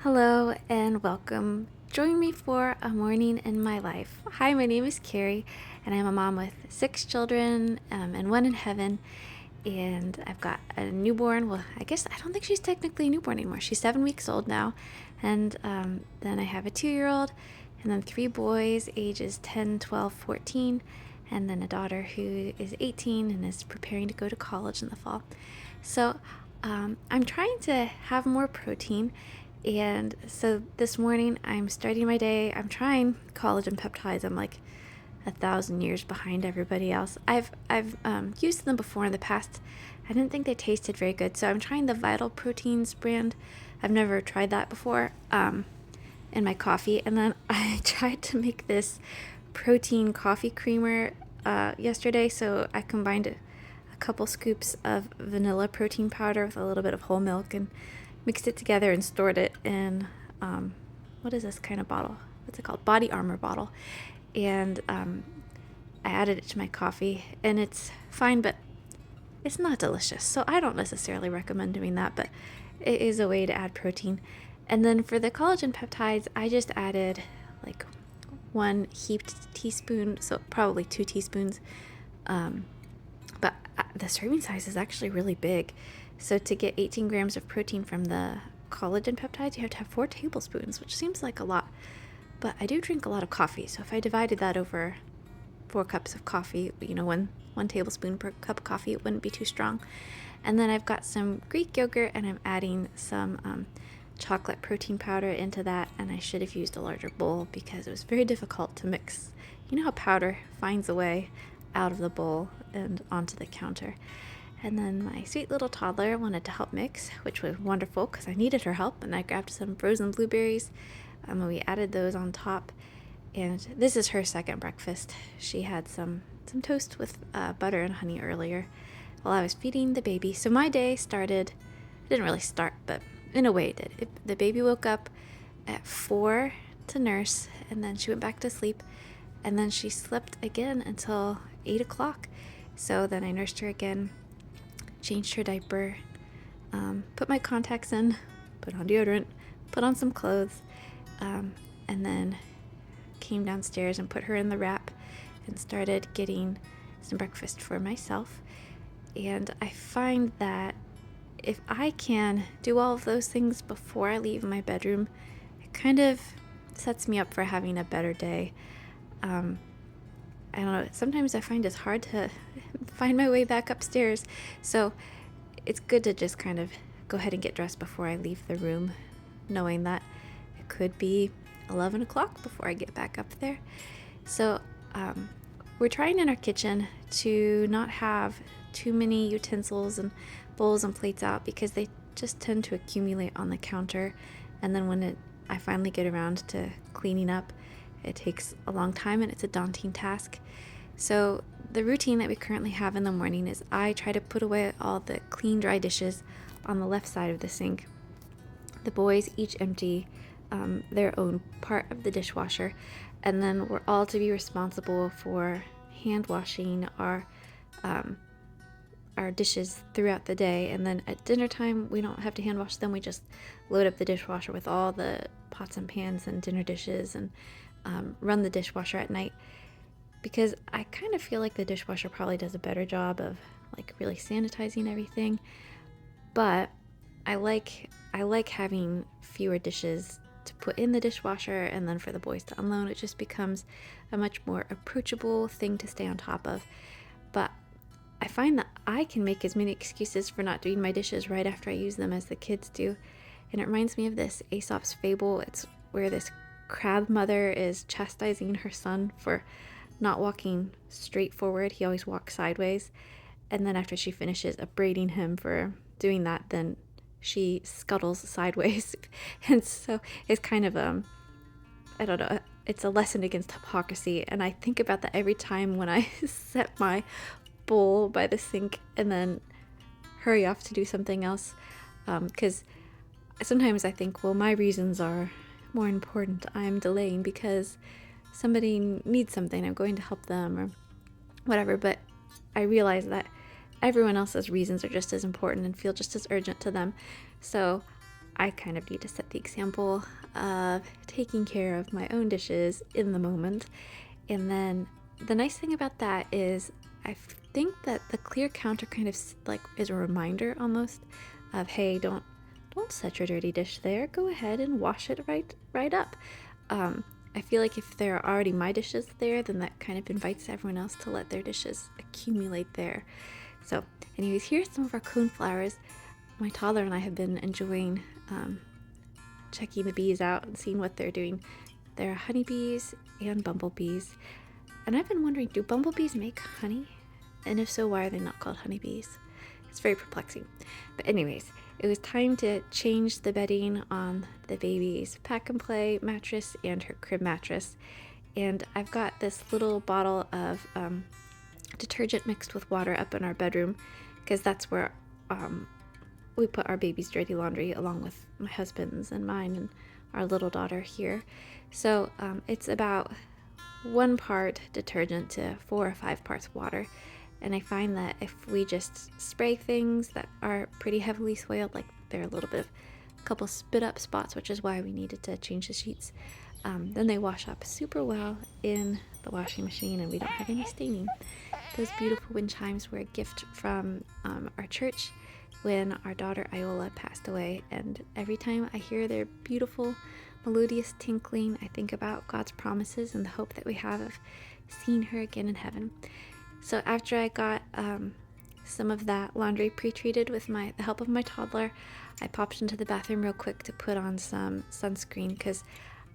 Hello and welcome. Join me for a morning in my life. Hi, my name is Carrie, and I'm a mom with 6 children and one in heaven. And I've got a newborn. Well, I guess I don't think she's technically a newborn anymore. She's 7 weeks old now. And then I have a 2-year-old, and then 3 boys, ages 10, 12, 14, and then a daughter who is 18 and is preparing to go to college in the fall. So I'm trying to have more protein. And so this morning I'm starting my day. I'm trying collagen peptides. I'm like 1,000 years behind everybody else. I've used them before in the past. I didn't think they tasted very good, so I'm trying the Vital Proteins brand. I've never tried that before in my coffee. And then I tried to make this protein coffee creamer yesterday. So I combined a couple scoops of vanilla protein powder with a little bit of whole milk and mixed it together and stored it in what is this kind of bottle? What's it called? Body Armor bottle. And I added it to my coffee, and it's fine, but it's not delicious. So I don't necessarily recommend doing that, but it is a way to add protein. And then for the collagen peptides, I just added like 1 heaped teaspoon, so probably 2 teaspoons. But the serving size is actually really big. So to get 18 grams of protein from the collagen peptides, you have to have 4 tablespoons, which seems like a lot. But I do drink a lot of coffee, so if I divided that over 4 cups of coffee, one tablespoon per cup of coffee, it wouldn't be too strong. And then I've got some Greek yogurt, and I'm adding some chocolate protein powder into that, and I should have used a larger bowl because it was very difficult to mix. You know how powder finds a way out of the bowl and onto the counter. And then my sweet little toddler wanted to help mix, which was wonderful because I needed her help, and I grabbed some frozen blueberries. We added those on top, and this is her second breakfast. She had some toast with butter and honey earlier while I was feeding the baby. So my day started, it didn't really start, but in a way it did. The baby woke up at 4 to nurse, and then she went back to sleep, and then she slept again until 8 o'clock. So then I nursed her again, changed her diaper, put my contacts in, put on deodorant, put on some clothes, and then came downstairs and put her in the wrap and started getting some breakfast for myself. And I find that if I can do all of those things before I leave my bedroom, it kind of sets me up for having a better day. I don't know, sometimes I find it's hard to find my way back upstairs, so it's good to just kind of go ahead and get dressed before I leave the room, knowing that it could be 11 o'clock before I get back up there. So we're trying in our kitchen to not have too many utensils and bowls and plates out because they just tend to accumulate on the counter, and then when I finally get around to cleaning up, it takes a long time and it's a daunting task. So the routine that we currently have in the morning is I try to put away all the clean, dry dishes on the left side of the sink. The boys each empty their own part of the dishwasher, and then we're all to be responsible for hand washing our dishes throughout the day. And then at dinner time, we don't have to hand wash them. We just load up the dishwasher with all the pots and pans and dinner dishes and run the dishwasher at night, because I kind of feel like the dishwasher probably does a better job of like really sanitizing everything. But I like having fewer dishes to put in the dishwasher and then for the boys to unload. It just becomes a much more approachable thing to stay on top of. But I find that I can make as many excuses for not doing my dishes right after I use them as the kids do. And it reminds me of this Aesop's fable. It's where this crab mother is chastising her son for not walking straight forward. He always walks sideways. And then after she finishes upbraiding him for doing that, then she scuttles sideways. And so it's kind of I don't know, it's a lesson against hypocrisy. And I think about that every time when I set my bowl by the sink and then hurry off to do something else, because sometimes I think, well, my reasons are more important. I'm delaying because somebody needs something, I'm going to help them or whatever. But I realize that everyone else's reasons are just as important and feel just as urgent to them. So I kind of need to set the example of taking care of my own dishes in the moment. And then the nice thing about that is I think that the clear counter kind of like is a reminder almost of, hey, don't set your dirty dish there. Go ahead and wash it right up. I feel like if there are already my dishes there, then that kind of invites everyone else to let their dishes accumulate there. So anyways, here's some of our coneflowers. My toddler and I have been enjoying checking the bees out and seeing what they're doing. There are honeybees and bumblebees. And I've been wondering, do bumblebees make honey? And if so, why are they not called honeybees? It's very perplexing. But anyways, it was time to change the bedding on the baby's pack and play mattress and her crib mattress. And I've got this little bottle of detergent mixed with water up in our bedroom, because that's where we put our baby's dirty laundry along with my husband's and mine and our little daughter here. So it's about 1 part detergent to 4 or 5 parts water. And I find that if we just spray things that are pretty heavily soiled, like they're a little bit of a couple spit up spots, which is why we needed to change the sheets, then they wash up super well in the washing machine and we don't have any staining. Those beautiful wind chimes were a gift from our church when our daughter Iola passed away, and every time I hear their beautiful melodious tinkling, I think about God's promises and the hope that we have of seeing her again in heaven. So after I got some of that laundry pre-treated with the help of my toddler, I popped into the bathroom real quick to put on some sunscreen, because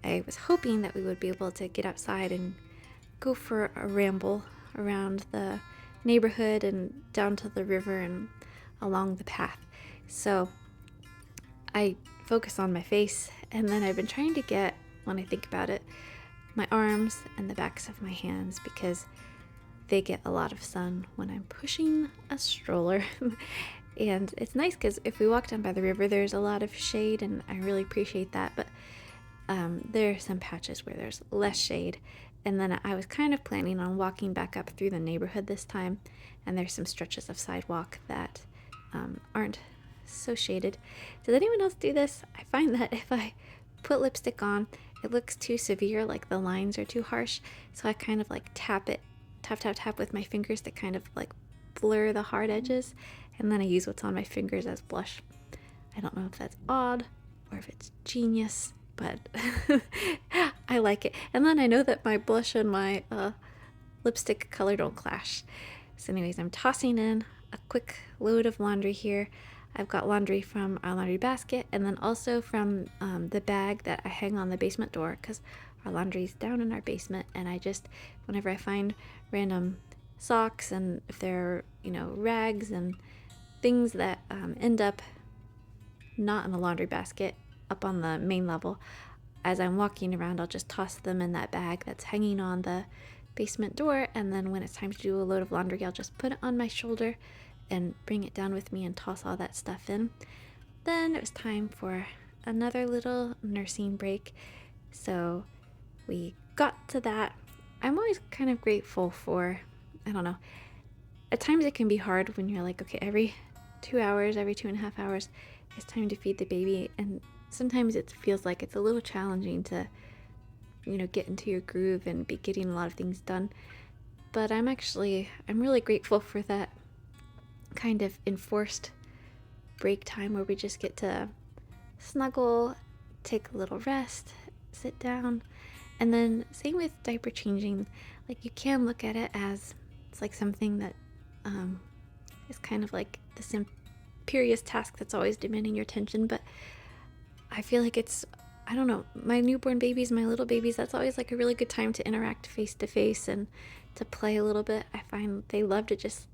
I was hoping that we would be able to get outside and go for a ramble around the neighborhood and down to the river and along the path. So I focus on my face, and then I've been trying to get, when I think about it, my arms and the backs of my hands, because they get a lot of sun when I'm pushing a stroller. And it's nice because if we walk down by the river, there's a lot of shade, and I really appreciate that. But there are some patches where there's less shade. And then I was kind of planning on walking back up through the neighborhood this time, and there's some stretches of sidewalk that aren't so shaded. Does anyone else do this? I find that if I put lipstick on, it looks too severe, like the lines are too harsh. So I kind of like tap with my fingers to kind of like blur the hard edges, and then I use what's on my fingers as blush. I don't know if that's odd or if it's genius, but I like it. And then I know that my blush and my lipstick color don't clash. So anyways, I'm tossing in a quick load of laundry here. I've got laundry from our laundry basket, and then also from the bag that I hang on the basement door, because our laundry's down in our basement, and I just, whenever I find random socks, and if there are, rags and things that end up not in the laundry basket up on the main level, as I'm walking around, I'll just toss them in that bag that's hanging on the basement door, and then when it's time to do a load of laundry, I'll just put it on my shoulder and bring it down with me and toss all that stuff in. Then it was time for another little nursing break, so we got to that. I'm always kind of grateful for, I don't know, at times it can be hard when you're like, okay, every 2 hours, every 2.5 hours, it's time to feed the baby, and sometimes it feels like it's a little challenging to, get into your groove and be getting a lot of things done. But I'm really grateful for that kind of enforced break time where we just get to snuggle, take a little rest, sit down. And then same with diaper changing, like you can look at it as it's like something that is kind of like this imperious task that's always demanding your attention. But I feel like it's, I don't know, my newborn babies, my little babies, that's always like a really good time to interact face to face and to play a little bit. I find they love to just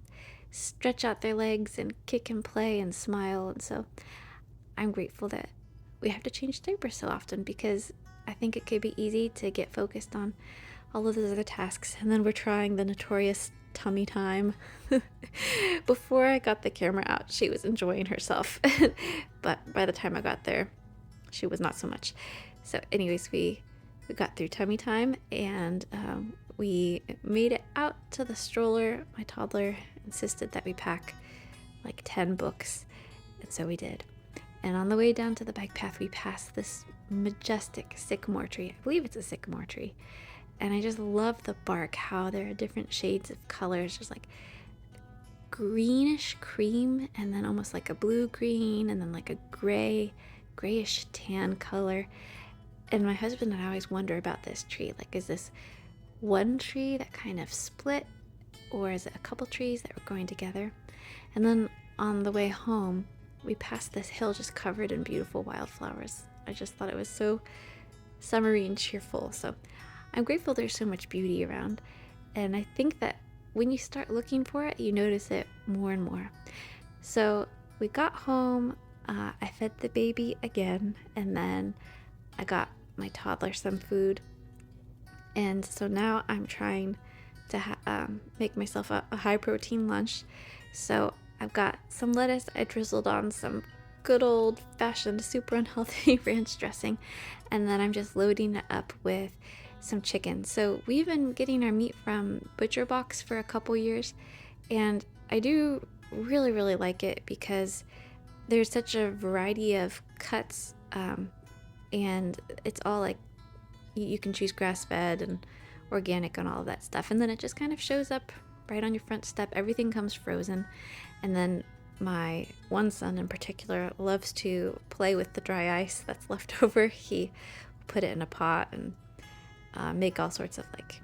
stretch out their legs and kick and play and smile. And so I'm grateful that we have to change diapers so often, because I think it could be easy to get focused on all of those other tasks. And then we're trying the notorious tummy time. Before I got the camera out, she was enjoying herself. But by the time I got there, she was not so much. So anyways, we got through tummy time, and we made it out to the stroller. My toddler insisted that we pack like 10 books, and so we did. And on the way down to the bike path, we passed this majestic sycamore tree. I believe it's a sycamore tree. And I just love the bark, how there are different shades of colors. There's like greenish cream, and then almost like a blue green, and then like a grayish tan color. And my husband and I always wonder about this tree. Like, is this one tree that kind of split, or is it a couple trees that were growing together? And then on the way home, we passed this hill just covered in beautiful wildflowers. I just thought it was so summery and cheerful. So I'm grateful there's so much beauty around. And I think that when you start looking for it, you notice it more and more. So we got home, I fed the baby again, and then I got my toddler some food. And so now I'm trying to make myself a high protein lunch. So I've got some lettuce I drizzled on some good old fashioned super unhealthy ranch dressing, and then I'm just loading it up with some chicken. So we've been getting our meat from Butcher Box for a couple years, and I do really like it because there's such a variety of cuts, and it's all like you can choose grass-fed and organic and all of that stuff, and then it just kind of shows up right on your front step. Everything comes frozen. And then my one son in particular loves to play with the dry ice that's left over. He put it in a pot and make all sorts of, like,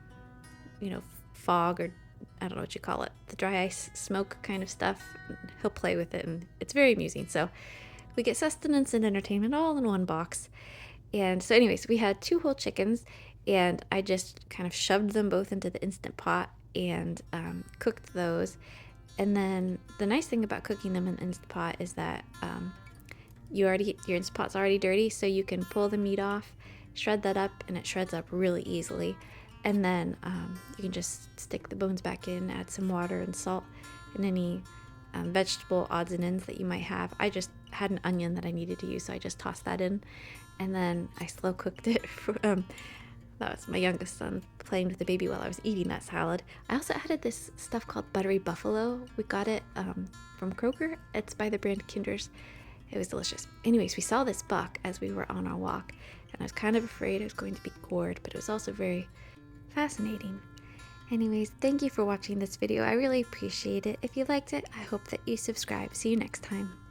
fog, or I don't know what you call it, the dry ice smoke kind of stuff. He'll play with it, and it's very amusing. So we get sustenance and entertainment all in one box. And so anyways, we had 2 whole chickens, and I just kind of shoved them both into the Instant Pot and cooked those. And then the nice thing about cooking them in Instant Pot is that your Instant Pot's already dirty, so you can pull the meat off, shred that up, and it shreds up really easily. And then you can just stick the bones back in, add some water and salt, and any vegetable odds and ends that you might have. I just had an onion that I needed to use, so I just tossed that in, and then I slow cooked it. That was my youngest son playing with the baby while I was eating that salad. I also added this stuff called Buttery Buffalo. We got it from Kroger. It's by the brand Kinder's. It was delicious. Anyways, we saw this buck as we were on our walk, and I was kind of afraid it was going to be gored, but it was also very fascinating. Anyways, thank you for watching this video. I really appreciate it. If you liked it, I hope that you subscribe. See you next time.